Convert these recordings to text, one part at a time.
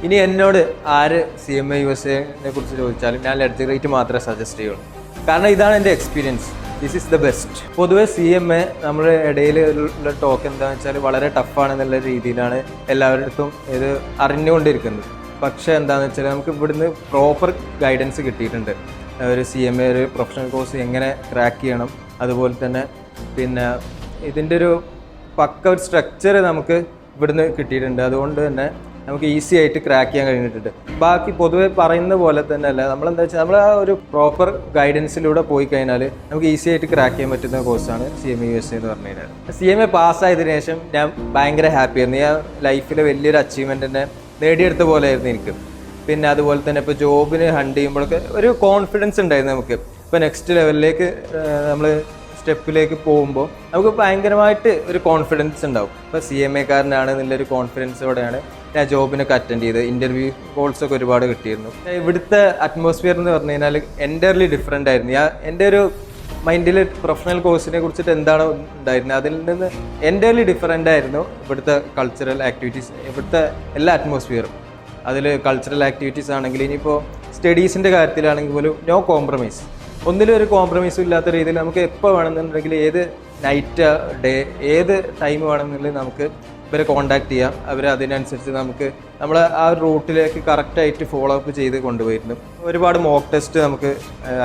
ഇനി എന്നോട് ആര് CMA USA കുറിച്ച് ചോദിച്ചാലും ഞാൻ ലെഡ്ജർ മാത്രമേ സജസ്റ്റ് ചെയ്യുള്ളൂ. കാരണം ഇതാണ് എൻ്റെ experience. This is the best. പൊതുവെ CMA നമ്മുടെ ഇടയിൽ ഉള്ള ടോക്ക് എന്താണെന്ന് വെച്ചാൽ വളരെ ടഫാണെന്നുള്ള രീതിയിലാണ് എല്ലാവരുടെ അടുത്തും ഇത് അറിഞ്ഞുകൊണ്ടിരിക്കുന്നത്. പക്ഷേ എന്താണെന്ന് വെച്ചാൽ നമുക്ക് ഇവിടുന്ന് പ്രോപ്പർ ഗൈഡൻസ് കിട്ടിയിട്ടുണ്ട്. ഒരു CMA ഒരു പ്രൊഫഷണൽ കോഴ്സ് എങ്ങനെ ക്രാക്ക് ചെയ്യണം, അതുപോലെ തന്നെ പിന്നെ ഇതിൻ്റെ ഒരു പക്ക ഒരു സ്ട്രക്ചർ നമുക്ക് ഇവിടുന്ന് കിട്ടിയിട്ടുണ്ട്. അതുകൊണ്ട് തന്നെ നമുക്ക് ഈസി ആയിട്ട് ക്രാക്ക് ചെയ്യാൻ കഴിഞ്ഞിട്ടുണ്ട്. ബാക്കി പൊതുവെ പറയുന്ന പോലെ തന്നെ അല്ല, നമ്മളെന്താ വെച്ചാൽ നമ്മൾ ആ ഒരു പ്രോപ്പർ ഗൈഡൻസിലൂടെ പോയി കഴിഞ്ഞാൽ നമുക്ക് ഈസി ആയിട്ട് ക്രാക്ക് ചെയ്യാൻ പറ്റുന്ന കോഴ്സാണ് CMA USA എന്ന് പറഞ്ഞു കഴിഞ്ഞാൽ. CMA പാസ്സായതിനു ശേഷം ഞാൻ ഭയങ്കര ഹാപ്പി ആയിരുന്നു. ഞാൻ ലൈഫിലെ വലിയൊരു അച്ചീവ്മെൻ്റ് തന്നെ നേടിയെടുത്ത പോലെ ആയിരുന്നു എനിക്ക്. പിന്നെ അതുപോലെ തന്നെ ഇപ്പോൾ ജോബിന് ഹണ്ട് ചെയ്യുമ്പോഴൊക്കെ ഒരു കോൺഫിഡൻസ് ഉണ്ടായിരുന്നു നമുക്ക്. ഇപ്പോൾ നെക്സ്റ്റ് ലെവലിലേക്ക് നമ്മൾ സ്റ്റെപ്പിലേക്ക് പോകുമ്പോൾ നമുക്ക് ഭയങ്കരമായിട്ട് ഒരു കോൺഫിഡൻസ് ഉണ്ടാവും. ഇപ്പോൾ CMA കാരനാണെന്നുള്ളൊരു കോൺഫിഡൻസോടെയാണ് ഞാൻ ജോബിനൊക്കെ അറ്റൻഡ് ചെയ്ത് ഇൻ്റർവ്യൂ കോൾസൊക്കെ ഒരുപാട് കിട്ടിയിരുന്നു. ഇവിടുത്തെ അറ്റ്മോസ്ഫിയർ എന്ന് പറഞ്ഞു കഴിഞ്ഞാൽ എൻ്റയർലി ഡിഫറെൻ്റ് ആയിരുന്നു. എൻ്റെ ഒരു മൈൻഡിൽ പ്രൊഫഷണൽ കോഴ്സിനെ കുറിച്ചിട്ട് എന്താണോ ഉണ്ടായിരുന്നത് അതിൽ നിന്ന് എൻ്റയർലി ഡിഫറെൻ്റ് ആയിരുന്നു ഇവിടുത്തെ കൾച്ചറൽ ആക്ടിവിറ്റീസ്, ഇവിടുത്തെ എല്ലാ അറ്റ്മോസ്ഫിയറും. അതിൽ കൾച്ചറൽ ആക്ടിവിറ്റീസ് ആണെങ്കിൽ ഇനിയിപ്പോൾ സ്റ്റഡീസിൻ്റെ കാര്യത്തിലാണെങ്കിൽ പോലും നോ കോംപ്രമൈസ്. ഒന്നിലും ഒരു കോംപ്രമൈസും ഇല്ലാത്ത രീതിയിൽ നമുക്ക് എപ്പോൾ വേണമെന്നുണ്ടെങ്കിൽ ഏത് നൈറ്റ് ഡേ ഏത് ടൈം വേണമെന്നുണ്ടെങ്കിൽ നമുക്ക് ഇവരെ കോൺടാക്ട് ചെയ്യാം. അവർ അതിനനുസരിച്ച് നമുക്ക് നമ്മൾ ആ റൂട്ടിലേക്ക് കറക്റ്റായിട്ട് ഫോളോ അപ്പ് ചെയ്ത് കൊണ്ടുപോയിരുന്നു. ഒരുപാട് മോക്ക് ടെസ്റ്റ് നമുക്ക്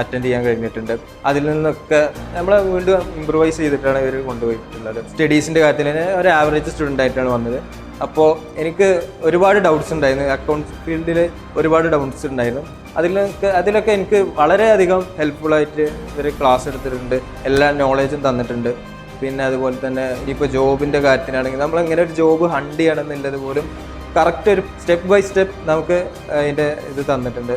അറ്റൻഡ് ചെയ്യാൻ കഴിഞ്ഞിട്ടുണ്ട്. അതിൽ നിന്നൊക്കെ നമ്മളെ വീണ്ടും ഇമ്പ്രൂവൈസ് ചെയ്തിട്ടാണ് ഇവർ കൊണ്ടുപോയിട്ടുള്ളത്. സ്റ്റഡീസിൻ്റെ കാര്യത്തിൽ തന്നെ ഒരു ആവറേജ് സ്റ്റുഡൻ്റ് ആയിട്ടാണ് വന്നത്. അപ്പോൾ എനിക്ക് ഒരുപാട് ഡൗട്ട്സ് ഉണ്ടായിരുന്നു. അക്കൗണ്ട്സ് ഫീൽഡിൽ ഒരുപാട് ഡൗട്ട്സ് ഉണ്ടായിരുന്നു. അതിലൊക്കെ എനിക്ക് വളരെയധികം ഹെൽപ്ഫുള്ളായിട്ട് ഇവർ ക്ലാസ് എടുത്തിട്ടുണ്ട്, എല്ലാ നോളേജും തന്നിട്ടുണ്ട്. പിന്നെ അതുപോലെ തന്നെ ഇനിയിപ്പോൾ ജോബിൻ്റെ കാര്യത്തിനാണെങ്കിൽ നമ്മളെങ്ങനെ ഒരു ജോബ് ഹണ്ട് ചെയ്യണമെന്നുള്ളത് പോലും കറക്റ്റ് ഒരു സ്റ്റെപ്പ് ബൈ സ്റ്റെപ്പ് നമുക്ക് അതിൻ്റെ ഇത് തന്നിട്ടുണ്ട്.